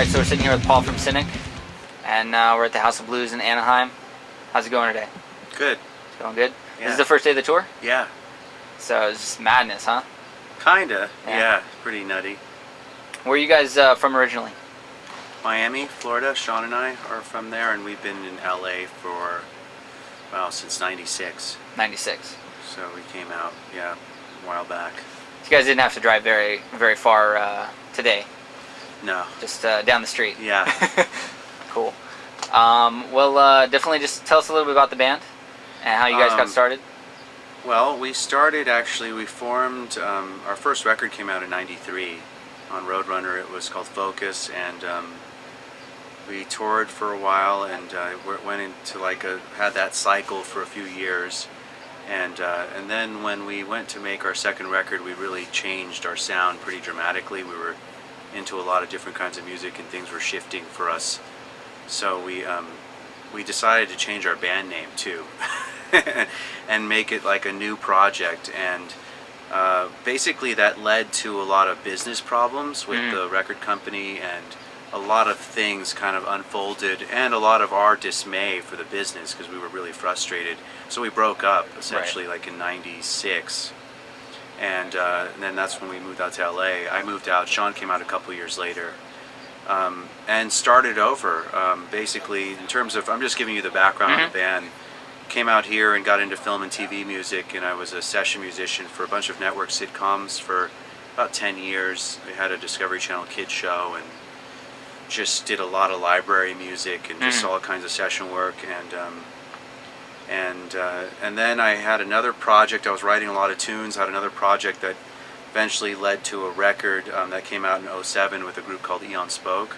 Alright, so we're sitting here with Paul from Cynic, and we're at the House of Blues in Anaheim. How's it going today? Good. It's going good? Yeah. This is the first day of the tour? Yeah. So it's just madness, huh? Kinda. Yeah. Pretty nutty. Where are you guys from originally? Miami, Florida. Sean and I are from there, and we've been in LA for, well, since '96. 96. So we came out, a while back. So you guys didn't have to drive very far today? No. Just down the street? Yeah. Cool. Well, definitely just tell us a little bit about the band and how you guys got started. Well, we formed, our first record came out in '93 on Roadrunner. It was called Focus, and we toured for a while and went into had that cycle for a few years. And then when we went to make our second record, we really changed our sound pretty dramatically. We were into a lot of different kinds of music, and things were shifting for us. So we decided to change our band name too, and make it like a new project. And basically that led to a lot of business problems with the record company, and a lot of things kind of unfolded, and a lot of our dismay for the business because we were really frustrated. So we broke up essentially like in '96. And then that's when we moved out to LA. I moved out, Sean came out a couple years later, and started over. Basically, in terms of, I'm just giving you the background of the band. Came out here and got into film and TV music, and I was a session musician for a bunch of network sitcoms for about 10 years. We had a Discovery Channel kids show, and just did a lot of library music and just all kinds of session work. And then I had another project. I was writing a lot of tunes. I had another project that eventually led to a record that came out in '07 with a group called Eon Spoke,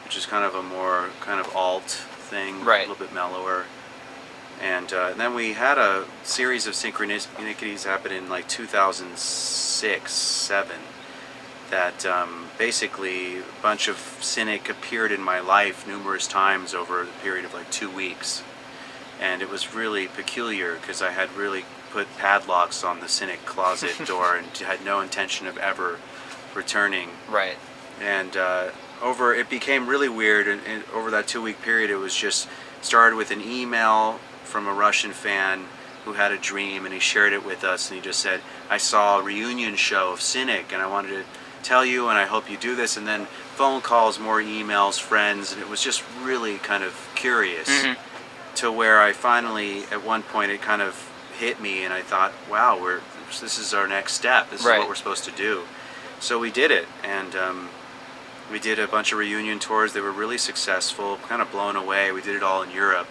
which is kind of a more kind of alt thing, a little bit mellower. And then we had a series of synchronicities happen in like 2006, '07. That basically a bunch of Cynic appeared in my life numerous times over the period of like 2 weeks. And it was really peculiar because I had really put padlocks on the Cynic closet door and had no intention of ever returning. Right. And it became really weird, and over that 2-week period it was just started with an email from a Russian fan who had a dream, and he shared it with us, and he just said, I saw a reunion show of Cynic and I wanted to tell you, and I hope you do this. And then phone calls, more emails, friends, and it was just really kind of curious. To where I finally, at one point, it kind of hit me, and I thought, wow, this is our next step. This is what we're supposed to do. So we did it, and we did a bunch of reunion tours. They were really successful, kind of blown away. We did it all in Europe,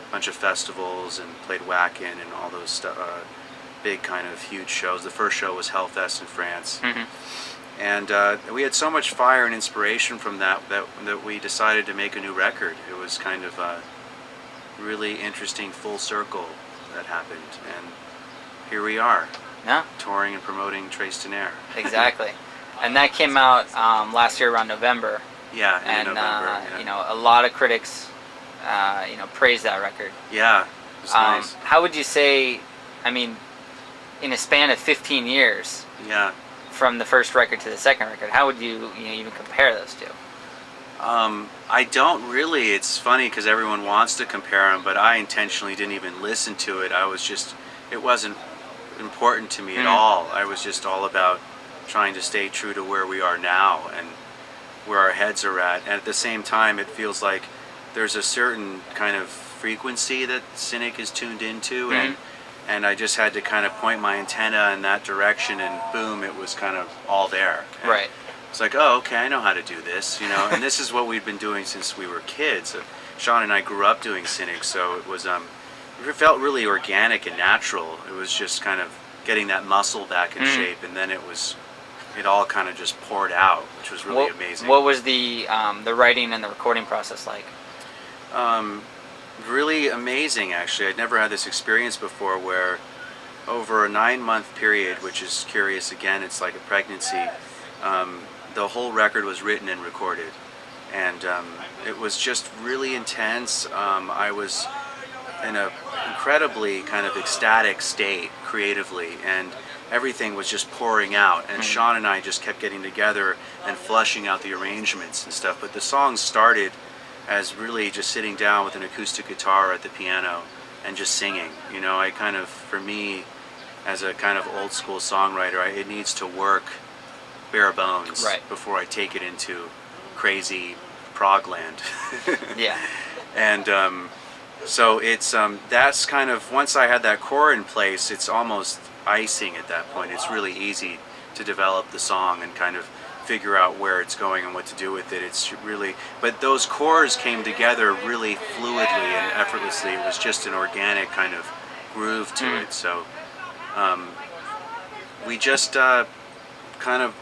a bunch of festivals, and played Wacken and all those big kind of huge shows. The first show was Hellfest in France. And we had so much fire and inspiration from that we decided to make a new record. It was kind of really interesting full circle that happened, and here we are, touring and promoting Trace Tenaire. Exactly. And that came out last year around November. Yeah, in and November. You know, a lot of critics praised that record. Yeah, it was nice. How would you say, I mean, in a span of 15 years, from the first record to the second record, how would you even compare those two? I don't really. It's funny because everyone wants to compare them, but I intentionally didn't even listen to it. It wasn't important to me at all. I was just all about trying to stay true to where we are now and where our heads are at. And at the same time, it feels like there's a certain kind of frequency that Cynic is tuned into, and I just had to kind of point my antenna in that direction, and boom, it was kind of all there. And it's like, oh, okay, I know how to do this, and this is what we've been doing since we were kids. Sean and I grew up doing Cynic, so it was, it felt really organic and natural. It was just kind of getting that muscle back in shape, and then it all kind of just poured out, which was really amazing. What was the writing and the recording process like? Really amazing, actually. I'd never had this experience before, where over a 9-month period, which is curious again, it's like a pregnancy, the whole record was written and recorded, and it was just really intense. I was in an incredibly kind of ecstatic state creatively, and everything was just pouring out, and Sean and I just kept getting together and fleshing out the arrangements and stuff. But the songs started as really just sitting down with an acoustic guitar at the piano and just singing. You know, I kind of, for me, as a kind of old school songwriter, it needs to work bare bones before I take it into crazy prog land. Yeah. And so it's that's kind of, once I had that core in place, it's almost icing at that point. It's really easy to develop the song and kind of figure out where it's going and what to do with it. It's really, but those chords came together really fluidly and effortlessly. It was just an organic kind of groove to it. So we just kind of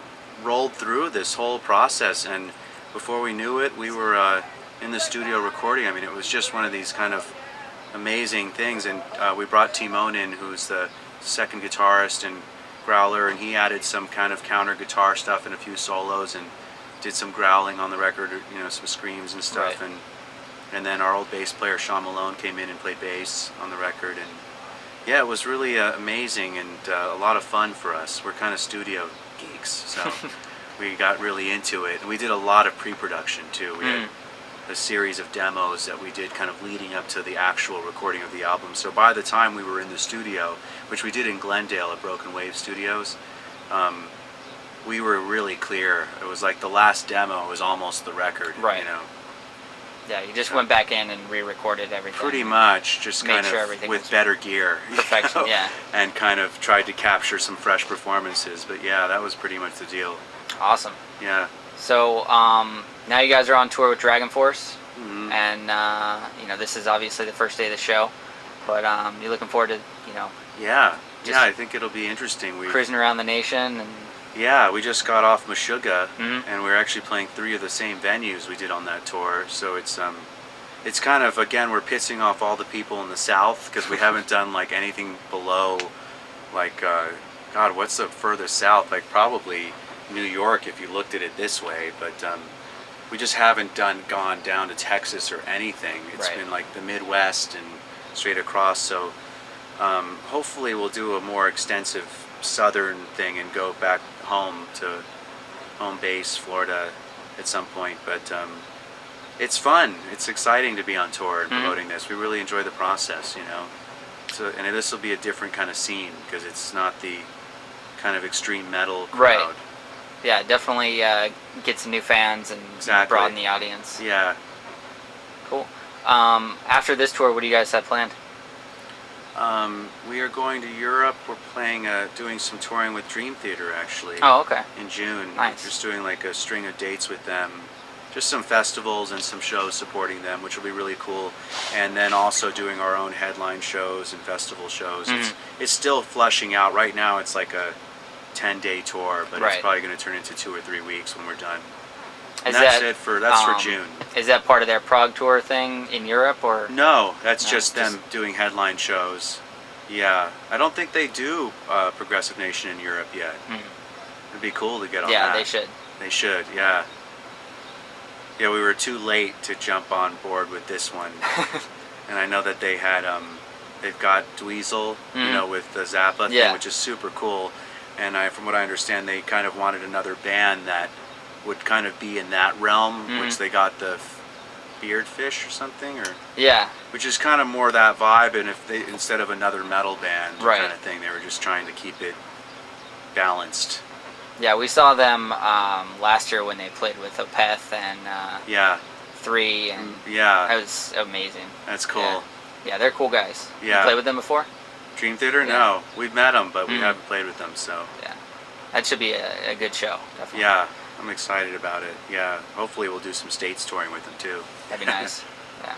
rolled through this whole process, and before we knew it, we were in the studio recording. I mean, it was just one of these kind of amazing things, and we brought Timon in, who's the second guitarist and growler, and he added some kind of counter guitar stuff and a few solos and did some growling on the record, you know, some screams and stuff. And then our old bass player Sean Malone came in and played bass on the record, and yeah, it was really amazing and a lot of fun for us. We're kind of studio geeks, so we got really into it, and we did a lot of pre-production too. We had a series of demos that we did kind of leading up to the actual recording of the album. So by the time we were in the studio, which we did in Glendale at Broken Wave Studios, we were really clear. It was like the last demo was almost the record, you know. Yeah, you just went back in and re-recorded everything. Pretty much, just kind of with better gear. Perfection, yeah. And kind of tried to capture some fresh performances. But yeah, that was pretty much the deal. Awesome. Yeah. So now you guys are on tour with Dragonforce, and you know, this is obviously the first day of the show, but you're looking forward to, you know. Yeah. Yeah, I think it'll be interesting. We're cruising around the nation. And yeah, we just got off Meshuggah, and we're actually playing 3 of the same venues we did on that tour. So it's kind of, again, we're pissing off all the people in the South, because we haven't done like anything below, like, God, what's the furthest south? Like probably New York if you looked at it this way, but we just haven't gone down to Texas or anything. It's been like the Midwest and straight across. So hopefully we'll do a more extensive southern thing and go back home to home base, Florida, at some point. But it's fun. It's exciting to be on tour and promoting this. We really enjoy the process, you know. So, and this will be a different kind of scene, because it's not the kind of extreme metal crowd. Yeah, definitely get some new fans and broaden the audience. Yeah. Cool. After this tour, what do you guys have planned? We are going to Europe. We're playing, doing some touring with Dream Theater, actually. Oh, okay. In June. Nice. Just doing like a string of dates with them. Just some festivals and some shows supporting them, which will be really cool. And then also doing our own headline shows and festival shows. It's still flushing out. Right now it's like a 10-day tour, but it's probably going to turn into 2 or 3 weeks when we're done. And that's for June. Is that part of their prog tour thing in Europe, or? No, that's just them doing headline shows. Yeah, I don't think they do Progressive Nation in Europe yet. It'd be cool to get on that. Yeah, they should. They should, yeah. Yeah, we were too late to jump on board with this one. And I know that they had, they've got Dweezil, you know, with the Zappa thing, which is super cool. And from what I understand, they kind of wanted another band that would kind of be in that realm, which they got the Beardfish or something, or which is kind of more that vibe. And if they, instead of another metal band kind of thing, they were just trying to keep it balanced. Yeah, we saw them last year when they played with Opeth and 3, and that was amazing. That's cool. Yeah, they're cool guys. Yeah. You played with them before? Dream Theater? No, we've met them, but we haven't played with them. So yeah, that should be a good show. Definitely. Yeah, I'm excited about it. Yeah, hopefully we'll do some States touring with them too. That'd be nice. Yeah.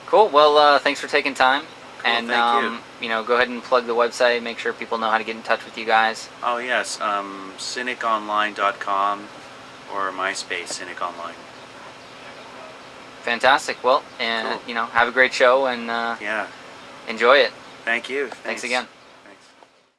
Cool. Well, thanks for taking time. Cool, and thank you. You know, go ahead and plug the website. Make sure people know how to get in touch with you guys. Oh yes, cyniconline.com or MySpace Cynic Online. Fantastic. Well, and you know, have a great show and enjoy it. Thank you. Thanks again.